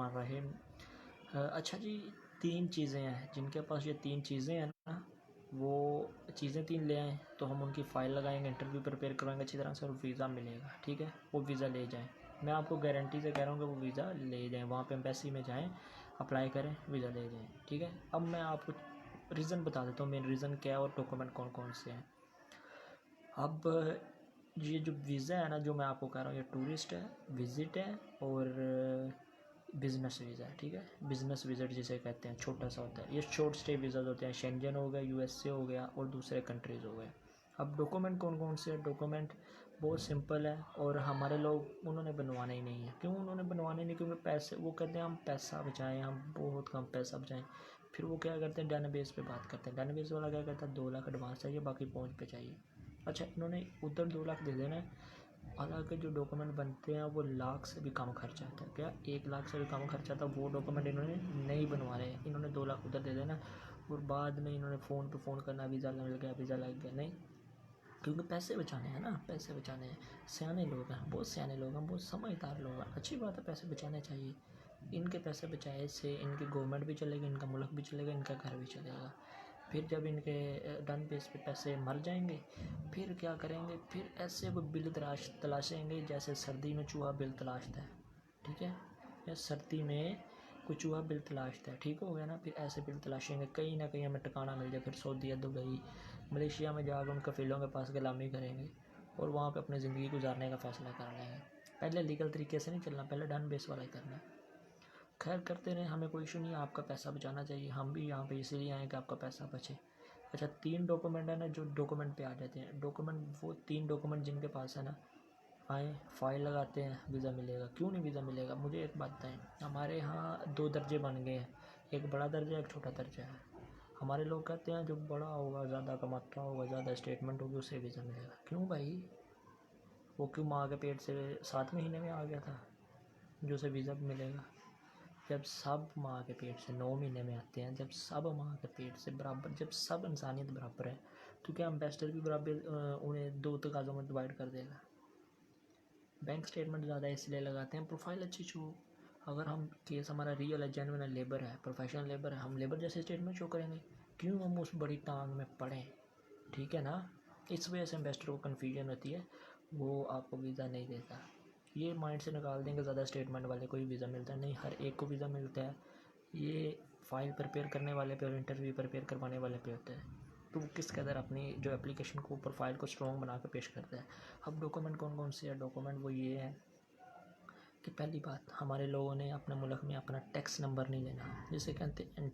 बिस्मिल्लाहिर्रहमानिर्रहीम। अच्छा जी, 3 चीज़ें हैं, जिनके पास ये 3 चीज़ें हैं ना, वो चीज़ें 3 ले आएँ तो हम उनकी फ़ाइल लगाएंगे, इंटरव्यू प्रिपेयर करवाएंगे अच्छी तरह से और वीज़ा मिलेगा। ठीक है, वो वीज़ा ले जाएँ। मैं आपको गारंटी से कह रहा हूँ कि वो वीज़ा ले जाएँ, वहाँ पे एम्बेसी में जाएँ, अप्लाई करें, वीज़ा ले जाएँ। ठीक है, अब मैं आपको रीज़न बता देता हूँ, मेन रीज़न क्या है और डॉक्यूमेंट कौन कौन से हैं। अब ये जो वीज़ा है ना, जो मैं आपको कह रहा हूँ, ये टूरिस्ट है, विज़िट है और बिज़नेस वीज़ा है। ठीक है, बिज़नेस विज़िट जिसे कहते हैं, छोटा सा होता है। ये शॉर्ट स्टे वीज़ा होते हैं, शेंजन हो गया, यूएसए हो गया और दूसरे कंट्रीज़ हो गए। अब डॉक्यूमेंट कौन कौन से हैं? डॉक्यूमेंट बहुत सिंपल है और हमारे लोग उन्होंने बनवाने ही नहीं है। क्यों उन्होंने बनवाने नहीं? क्योंकि पैसे, वो कहते हैं हम पैसा बचाएं, हम बहुत कम पैसा बचाएं। फिर वो क्या करते हैं, डन बेस पे बात करते हैं। डन बेस वाला क्या करता है, 2 लाख एडवांस चाहिए, बाकी पहुँच पे चाहिए। अच्छा, इन्होंने उधर 2 लाख दे देना है, हालांकि जो डॉक्यूमेंट बनते हैं वो लाख से भी कम खर्चा आता है। क्या 1 लाख से भी कम खर्चा था? वो डॉक्यूमेंट इन्होंने नहीं बनवा रहे हैं। इन्होंने 2 लाख उधर दे देना और बाद में इन्होंने फ़ोन पे फ़ोन करना, वीज़ा लग गया, वीज़ा लग गया। नहीं, क्योंकि पैसे बचाने हैं ना, पैसे बचाने हैं। सियाने लोग हैं, बहुत सियाने लोग हैं, बहुत समझदार लोग हैं। अच्छी बात है, पैसे बचाने चाहिए। इनके पैसे बचाए से इनकी गवर्नमेंट भी चलेगी, इनका मुल्क भी चलेगा, इनका घर भी चलेगा। फिर जब इनके डन बेस पे पैसे मर जाएंगे, फिर क्या करेंगे? फिर ऐसे वो बिल तलाशेंगे जैसे सर्दी में चूहा बिल तलाशता है। ठीक है, या सर्दी में कोई चूहा बिल तलाशता है। ठीक हो गया ना? फिर ऐसे बिल तलाशेंगे, कहीं ना कहीं हमें ठिकाना मिल जाए। फिर सऊदीया, दुबई, मलेशिया में जाकर उन कफ़ीलों के पास गुलामी करेंगे और वहाँ पे अपनी ज़िंदगी गुजारने का फ़ैसला कर लेंगे। पहले लीगल तरीके से नहीं चलना, पहले डन बेस वाला ही करना है। खैर, करते रहें, हमें कोई इशू नहीं है। आपका पैसा बचाना चाहिए, हम भी यहाँ पे इसीलिए आए कि आपका पैसा बचे। अच्छा, 3 डॉक्यूमेंट है ना, जो डॉक्यूमेंट पे आ जाते हैं। डॉक्यूमेंट, वो 3 डॉक्यूमेंट जिनके पास है ना, आए, फाइल लगाते हैं, वीज़ा मिलेगा। क्यों नहीं वीज़ा मिलेगा? मुझे एक बात बताएं, हमारे यहाँ 2 दर्जे बन गए हैं, एक बड़ा दर्जा, एक छोटा दर्जा है। हमारे लोग कहते हैं जो बड़ा होगा, ज़्यादा कमाता होगा, ज़्यादा स्टेटमेंट होगी, उसे वीज़ा मिलेगा। क्यों भाई? वो क्यों माँ के पेट से 7 महीने में आ गया था जो उसे वीज़ा मिलेगा? जब सब माँ के पेट से 9 महीने में आते हैं, जब सब माँ के पेट से बराबर, जब सब इंसानियत बराबर है, तो क्या एम्बेसडर भी बराबर उन्हें 2 तकाज़ों में डिवाइड कर देगा? बैंक स्टेटमेंट ज़्यादा इसलिए लगाते हैं, प्रोफाइल अच्छी शो। अगर हम केस हमारा रियल है, जेन्युइन है, लेबर है, प्रोफेशनल लेबर है, हम लेबर जैसे स्टेटमेंट शो करेंगे। क्यों हम उस बड़ी टांग में पड़ें? ठीक है ना? इस वजह से इन्वेस्टर को कन्फ्यूजन होती है, वो आपको वीज़ा नहीं देता। ये माइंड से निकाल देंगे, ज़्यादा स्टेटमेंट वाले को ही वीज़ा मिलता है। नहीं, हर एक को वीज़ा मिलता है। ये फ़ाइल प्रिपेयर करने वाले पे और इंटरव्यू प्रिपेयर करवाने वाले पे होता है। तो वो किस कदर अपनी जो एप्लीकेशन को, प्रोफाइल को स्ट्रॉन्ग बना कर पेश करता है। अब डॉक्यूमेंट कौन कौन से हैं? डॉक्यूमेंट वो ये है कि पहली बात, हमारे लोगों ने अपने मुल्क में अपना टैक्स नंबर नहीं लेना, जिसे कहते हैं एन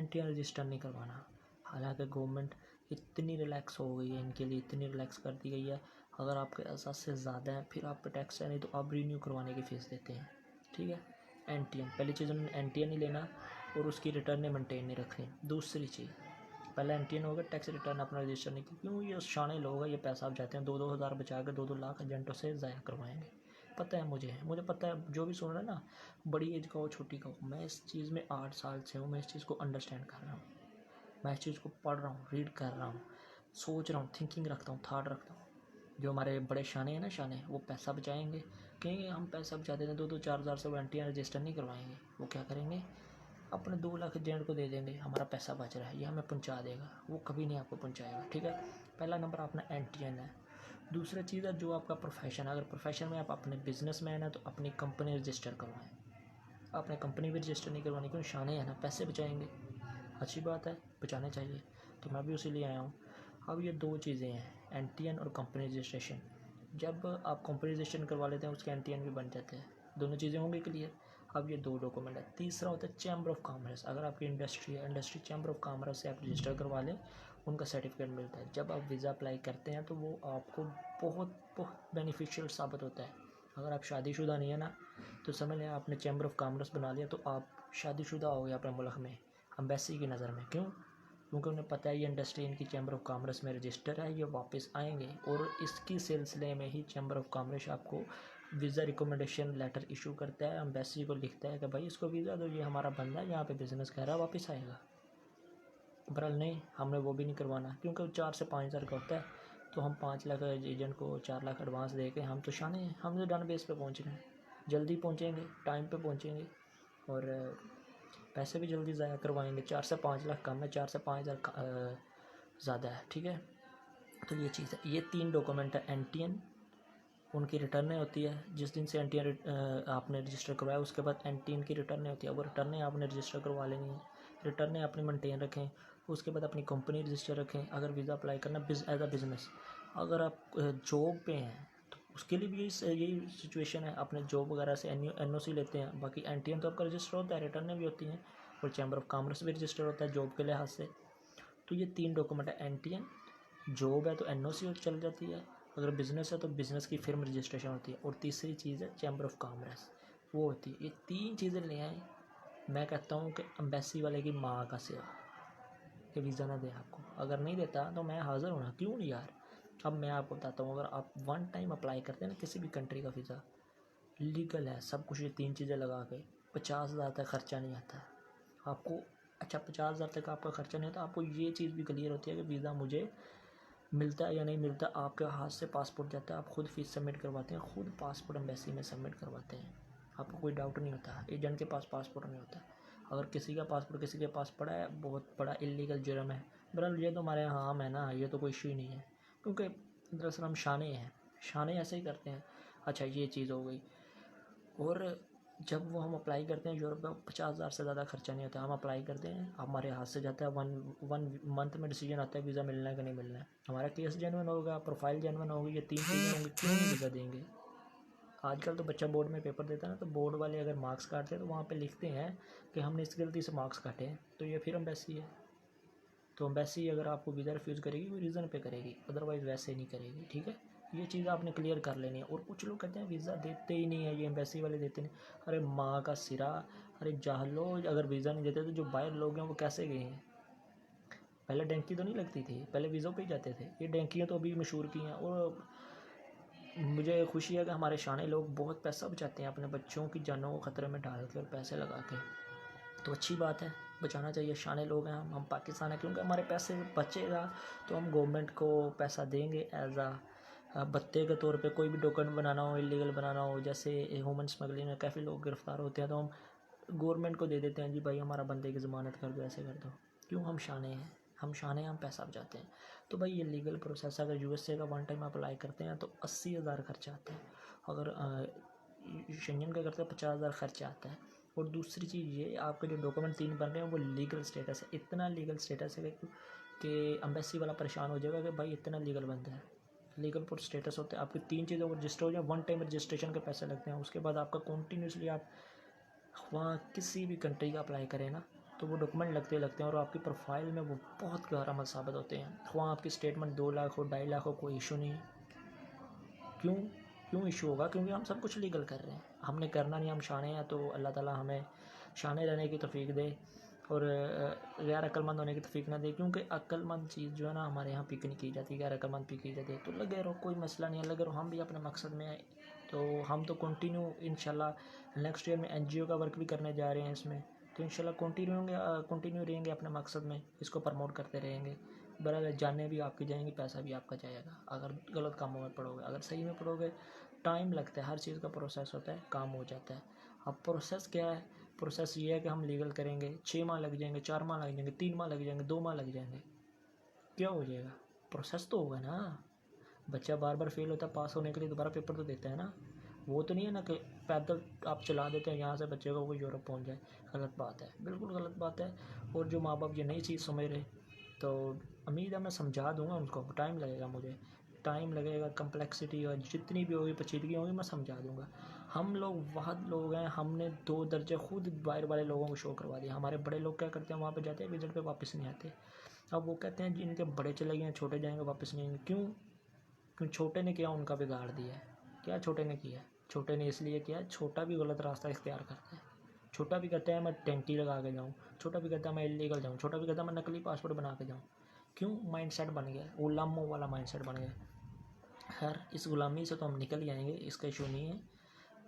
टी एन रजिस्टर नहीं करवाना। हालांकि गवर्नमेंट इतनी रिलैक्स हो गई है इनके लिए, इतनी रिलैक्स कर दी गई है, अगर आपके एहसास से ज़्यादा है फिर आप पे टैक्स है, नहीं तो आप रीन्यू करवाने की फ़ीस देते हैं। ठीक है, एन पहली चीज़, उन्होंने एन नहीं लेना और उसकी रिटर्न मेंटेन नहीं रखनी। दूसरी चीज़, पहले एन होगा, टैक्स रिटर्न अपना रजिस्टर नहीं किया। क्यों? ये शाने लोग हैं, ये पैसा आप जाते हैं 2-2 हज़ार बचा के 2-2 लाख एजेंटों से ज़ाया करवाएंगे। पता है मुझे पता है, जो भी सुन रहा है ना, बड़ी एज का हो, छोटी का हो, मैं इस चीज़ में 8 साल से हूँ, मैं इस चीज़ को अंडरस्टैंड कर रहा हूँ, मैं इस चीज़ को पढ़ रहा हूँ, रीड कर रहा हूँ, सोच रहा हूँ, थिंकिंग रखता हूँ, थाट रखता हूँ। जो हमारे बड़े शाने हैं ना, शाने, वो पैसा बचाएंगे, कहेंगे हम पैसा बचाते हैं 2-2 4 हज़ार से, वो एन रजिस्टर नहीं करवाएंगे। वो क्या करेंगे? अपने 2 लाख एजेंट को दे देंगे, हमारा पैसा बच रहा है, ये हमें पहुंचा देगा। वो कभी नहीं आपको पहुंचाएगा। ठीक है, पहला नंबर अपना एन है। दूसरा चीज़ है जो आपका प्रोफेशन, अगर प्रोफेशन में आप अपने बिजनेसमैन है तो अपनी कंपनी रजिस्टर करवाएं। आपने कंपनी भी रजिस्टर नहीं करवानी, क्यों? शाने है ना, पैसे बचाएंगे, अच्छी बात है, बचाने चाहिए, तो मैं भी उसी लिए आया हूँ। अब ये 2 चीज़ें हैं, एन और कंपनी रजिस्ट्रेशन। जब आप कंपनी रजिस्ट्रेशन करवा लेते हैं, उसके एन भी बन जाते हैं, दोनों चीज़ें होंगी क्लियर। अब ये 2 डॉक्यूमेंट है। तीसरा होता है चैम्बर ऑफ कॉमर्स। अगर आपकी इंडस्ट्री है, इंडस्ट्री चैम्बर ऑफ कॉमर्स से आप रजिस्टर करवा लें, उनका सर्टिफिकेट मिलता है। जब आप वीज़ा अप्लाई करते हैं तो वो आपको बहुत बहुत बेनिफिशियल साबित होता है। अगर आप शादीशुदा नहीं है ना, तो समझ लें आपने चैम्बर ऑफ कॉमर्स बना लिया, तो आप शादीशुदा हो गए अपने मुल्क में, एम्बेसी की नज़र में। क्यों? क्योंकि उन्हें पता है ये इंडस्ट्री इनकी चैम्बर ऑफ कॉमर्स में रजिस्टर है, ये वापस आएंगे और इसकी सिलसिले में ही चैम्बर ऑफ कॉमर्स आपको वीज़ा रिकमेंडेशन लेटर इशू करता है, एम्बेसी को लिखता है कि भाई इसको वीज़ा दो, ये हमारा बंदा है, यहाँ पे बिज़नेस कर रहा है, वापस आएगा। बहरहाल नहीं, हमने वो भी नहीं करवाना, क्योंकि 4 से 5 हज़ार का होता है, तो हम 5 लाख एजेंट को 4 लाख एडवांस दे के, हम तो शाने हैं, हम तो डन बेस पे पहुँच रहे हैं। जल्दी पहुँचेंगे, टाइम पे पहुँचेंगे और पैसे भी जल्दी ज़ाया करवाएंगे। 4 से 5 लाख कम है, 4 से 5 हज़ार ज़्यादा है, ठीक है। तो ये चीज़ है। ये 3 डॉक्यूमेंट है एनटीएन, उनकी रिटर्नें होती है। जिस दिन से एनटीएन आपने रजिस्टर करवाया उसके बाद एनटीएन की रिटर्नें होती है। वो रिटर्नें आपने रजिस्टर करवा लेनी है, रिटर्नें अपनी मेंटेन रखें। उसके बाद अपनी कंपनी रजिस्टर रखें। अगर वीज़ा अप्लाई करना एज अ बिज़नेस, अगर आप जॉब पे हैं तो उसके लिए भी यही सिचुएशन है। अपने जॉब वगैरह से एनओसी लेते हैं। बाकी एनटीएन तो आपका रजिस्टर होता है, रिटर्नें भी होती हैं और चैम्बर ऑफ कॉमर्स भी रजिस्टर होता है जॉब के लिहाज से। तो ये 3 डॉक्यूमेंट है एनटीएन, जॉब है तो एनओसी चल जाती है, अगर बिज़नेस है तो बिज़नेस की फिर्म रजिस्ट्रेशन होती है और तीसरी चीज़ है चैम्बर ऑफ कॉमर्स, वो होती है। ये 3 चीज़ें ले आए। मैं कहता हूँ कि एम्बेसी वाले की माँ का सिवा कि वीज़ा ना दे आपको। अगर नहीं देता तो मैं हाज़िर हूँ ना, क्यों नहीं यार। अब मैं आपको बताता हूँ, अगर आप वन टाइम अप्लाई करते हैं ना किसी भी कंट्री का वीज़ा, लीगल है सब कुछ। ये 3 चीज़ें लगा के 50,000 तक खर्चा नहीं आता है आपको। अच्छा, 50,000 तक आपका खर्चा नहीं होता, आपको ये चीज़ भी क्लियर होती है कि वीज़ा मुझे मिलता है या नहीं मिलता। आपके हाथ से पासपोर्ट जाता है, आप खुद फीस सबमिट करवाते हैं, खुद पासपोर्ट एम्बेसी में सबमिट करवाते हैं। आपको कोई डाउट नहीं होता, एजेंट के पास पासपोर्ट नहीं होता। अगर किसी का पासपोर्ट किसी के पास पड़ा है, बहुत बड़ा इलीगल जुर्म है। बहरहाल ये तो हमारे यहाँ आम है ना, ये तो कोई इशू ही नहीं है, क्योंकि दरअसल हम शाने हैं, शाने ऐसे ही करते हैं। अच्छा, ये चीज़ हो गई। और जब वो हम अप्लाई करते हैं यूरोप का, 50,000 से ज़्यादा खर्चा नहीं होता। हम अप्लाई करते हैं, हमारे हाथ से जाता है, वन मंथ में डिसीजन आता है वीज़ा मिलना है कि नहीं मिलना है। हमारा केस जेन्युइन होगा, प्रोफाइल जेन्युइन होगी, ये 3 चीज़ें होंगी, क्यों नहीं वीज़ा देंगे। आजकल तो बच्चा बोर्ड में पेपर देता है ना, तो बोर्ड वाले अगर मार्क्स काटते हैं तो वहाँ पे लिखते हैं कि हमने इस गलती से मार्क्स काटे हैं, तो ये फिर एम्बेसी है। तो एम्बेसी अगर आपको वीज़ा रिफ्यूज़ करेगी वो रीज़न पे करेगी, अदरवाइज़ वैसे नहीं करेगी, ठीक है। ये चीज़ आपने क्लियर कर लेनी है। और कुछ लोग कहते हैं वीज़ा देते ही नहीं है, ये एम्बेसी वाले देते नहीं। अरे माँ का सिरा, अरे जाहलो, अगर वीज़ा नहीं देते तो जो बाहर लोग हैं वो कैसे गए हैं। पहले डेंकी तो नहीं लगती थी, पहले वीज़ों पे ही जाते थे। ये डेंकियाँ तो अभी मशहूर की हैं। और मुझे खुशी है कि हमारे शाने लोग बहुत पैसा बचाते हैं, अपने बच्चों की जानों को ख़तरे में डाल के और पैसे लगा के। तो अच्छी बात है, बचाना चाहिए। शाने लोग हैं हम पाकिस्तान है, क्योंकि हमारे पैसे बचेगा तो हम गवर्नमेंट को पैसा देंगे एज आ भत्ते के तौर पे। कोई भी डॉक्यूमेंट बनाना हो, इलीगल बनाना हो, जैसे ह्यूमन स्मगलिंग में काफ़ी लोग गिरफ्तार होते हैं, तो हम गवर्नमेंट को दे देते हैं, जी भाई हमारा बंदे की ज़मानत कर दो, ऐसे कर दो। क्यों, हम शाने हैं, हम शाने हैं, हम पैसा बचाते हैं। तो भाई ये लीगल प्रोसेस, अगर यूएसए का वन टाइम अप्लाई करते हैं तो 80,000 खर्चा आता है। अगर शेंजन का करते हैं 50,000 खर्चा आता है। और दूसरी चीज़ ये, आपके जो डॉक्यूमेंट 3 बन रहे हैं वो लीगल स्टेटस है। इतना लीगल स्टेटस है कि एम्बेसी वाला परेशान हो जाएगा कि भाई इतना लीगल बंदा है। लीगल पर स्टेटस होता है, आपकी 3 चीज़ों को रजिस्टर हो जाए, वन टाइम रजिस्ट्रेशन के पैसे लगते हैं। उसके बाद आपका कंटिन्यूसली आप वहाँ किसी भी कंट्री का अप्लाई करें ना, तो वो डॉक्यूमेंट लगते लगते हैं और आपकी प्रोफाइल में वो बहुत गहरा साबित होते हैं। वहाँ आपकी स्टेटमेंट 2 लाख हो, 2.5 लाख हो, कोई इशू नहीं है। क्यों क्यों इशू होगा, क्योंकि हम सब कुछ लीगल कर रहे हैं। हमने करना नहीं, हम शाने हैं, तो अल्लाह ताला हमें शाने रहने की तौफीक दे और गैर अक्लमंद होने की तौफीक ना दे। क्योंकि अक्लमंद चीज़ जो है ना हमारे यहाँ पिक नहीं की जाती, गैर अक्लमंद पिक की जाती है। तो लगे रहो, कोई मसला नहीं है, लगे रहो, हम भी अपने मकसद में आए। तो हम तो कंटिन्यू इंशाल्लाह नेक्स्ट ईयर में एनजीओ का वर्क भी करने जा रहे हैं इसमें। तो इंशाल्लाह कंटिन्यू रहेंगे अपने मकसद में, इसको प्रमोट करते रहेंगे। बराबर, जाने भी आपकी जाएंगी, पैसा भी आपका जाएगा अगर गलत कामों में पढ़ोगे। अगर सही में पढ़ोगे, टाइम लगता है, हर चीज़ का प्रोसेस होता है, काम हो जाता है। अब प्रोसेस क्या है, प्रोसेस ये है कि हम लीगल करेंगे, 6 माह लग जाएंगे, 4 माह लग जाएंगे, 3 माह लग जाएंगे, 2 माह लग जाएंगे, क्या हो जाएगा, प्रोसेस तो होगा ना। बच्चा बार बार फेल होता है, पास होने के लिए दोबारा पेपर तो देता है ना। वो तो नहीं है ना कि पैदल आप चला देते हैं यहाँ से बच्चे को वो यूरोप पहुँच जाए। गलत बात है, बिल्कुल गलत बात है। और जो माँ बाप ये नई चीज़ समझ रहे, तो उम्मीद है मैं समझा दूंगा उनको। टाइम लगेगा, मुझे टाइम लगेगा, कम्प्लेक्सिटी और जितनी भी होगी पेचीदगी होगी मैं समझा दूंगा। हम लोग बहुत लोग हैं, हमने 2 दर्जे खुद बाहर वाले लोगों को शो करवा दिया। हमारे बड़े लोग क्या करते हैं, वहाँ पे जाते हैं, विजिट पे वापस नहीं आते। अब वो कहते हैं जिनके बड़े चले गए हैं, छोटे जाएंगे वापस नहीं आएंगे। क्यों, क्यों, छोटे ने क्या उनका बिगाड़ दिया है, क्या छोटे ने किया है। छोटे ने इसलिए किया है, छोटा भी गलत रास्ता इख्तियार करता है। छोटा भी कहता है मैं टेंटी लगा के जाऊँ, छोटा भी कहता है मैं इलीगल जाऊँ, छोटा भी कहता है मैं नकली पासपोर्ट बना के जाऊँ। क्यों, माइंडसेट बन गया, गुलामों वाला माइंडसेट बन गया। खैर, इस गुलामी से तो हम निकल ही आएंगे, इसका इशू नहीं है।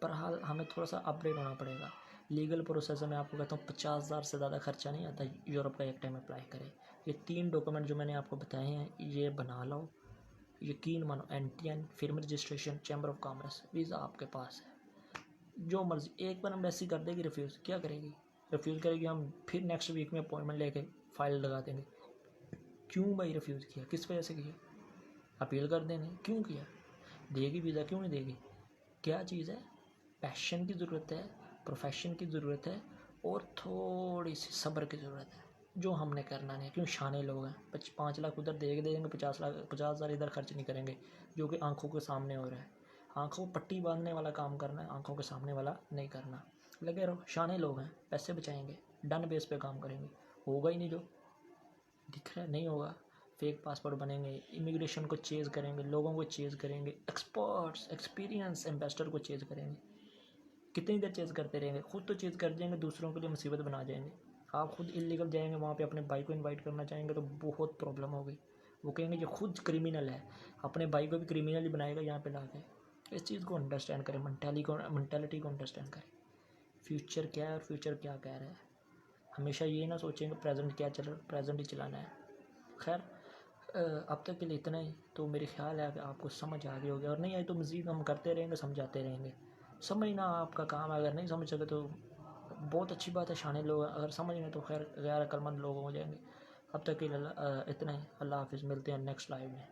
पर हाल हमें थोड़ा सा अपडेट होना पड़ेगा। लीगल प्रोसेस में आपको कहता हूँ 50,000 से ज़्यादा खर्चा नहीं आता, यूरोप का एक टाइम अप्लाई करें। ये 3 डॉक्यूमेंट जो मैंने आपको बताए हैं ये बना लो, यकीन मानो, NTN, film registration, chamber of commerce, visa आपके पास है। जो मर्जी, एक बार एम्बेसी कर देगी रिफ्यूज़, क्या करेगी? रिफ्यूज़ करेगी, हम फिर नेक्स्ट वीक में अपॉइंटमेंट लेके फ़ाइल लगा देंगे। क्यों भाई रिफ्यूज़ किया, किस वजह से किया? अपील कर देने, क्यों किया? देगी वीज़ा, क्यों नहीं देगी? क्या चीज़ है? पैशन की ज़रूरत है, प्रोफेशन की ज़रूरत है और थोड़ी सी सब्र की ज़रूरत है, जो हमने करना नहीं है। क्यों? शाने लोग हैं, 5 लाख उधर दे देंगे, 50,000 इधर खर्च नहीं करेंगे, जो कि आंखों के सामने हो रहा है। आंखों को पट्टी बांधने वाला काम करना है, आंखों के सामने वाला नहीं करना। लगे रहो, शाने लोग हैं, पैसे बचाएंगे, डन बेस पे काम करेंगे। होगा ही नहीं, जो दिख रहा है नहीं होगा। फेक पासपोर्ट बनेंगे, इमिग्रेशन को चेज़ करेंगे, लोगों को चेज़ करेंगे, एक्सपर्ट्स एक्सपीरियंस एम्बेसडर को चेज़ करेंगे। कितनी देर चेज़ करते रहेंगे? खुद तो चेज़ कर जाएंगे, दूसरों के लिए मुसीबत बना जाएंगे। आप खुद इलीगल जाएंगे वहाँ पे, अपने भाई को इनवाइट करना चाहेंगे तो बहुत प्रॉब्लम होगी। वो कहेंगे ये खुद क्रिमिनल है, अपने भाई को भी क्रिमिनल ही बनाएगा यहाँ पे लाके। इस चीज़ को अंडरस्टैंड करें, मैंटेलिटी को अंडरस्टैंड करें। फ्यूचर क्या है और फ्यूचर क्या कह रहा है। हमेशा ये ना सोचेंगे प्रेजेंट क्या चल रहा है, प्रेजेंट ही चलाना है। खैर, अब तक के लिए इतना ही। तो मेरे ख्याल है कि आपको समझ आ गई होगी, और नहीं आई तो मज़ीद हम करते रहेंगे, समझाते रहेंगे। समझना आपका काम है, अगर नहीं समझ सके तो बहुत अच्छी बात है, शाने लोग, अगर समझ गए तो खैर गैर अक्लमंद लोग हो जाएंगे। अब तक के लिए इतना ही। अल्लाह हाफिज़, मिलते हैं नेक्स्ट लाइव में।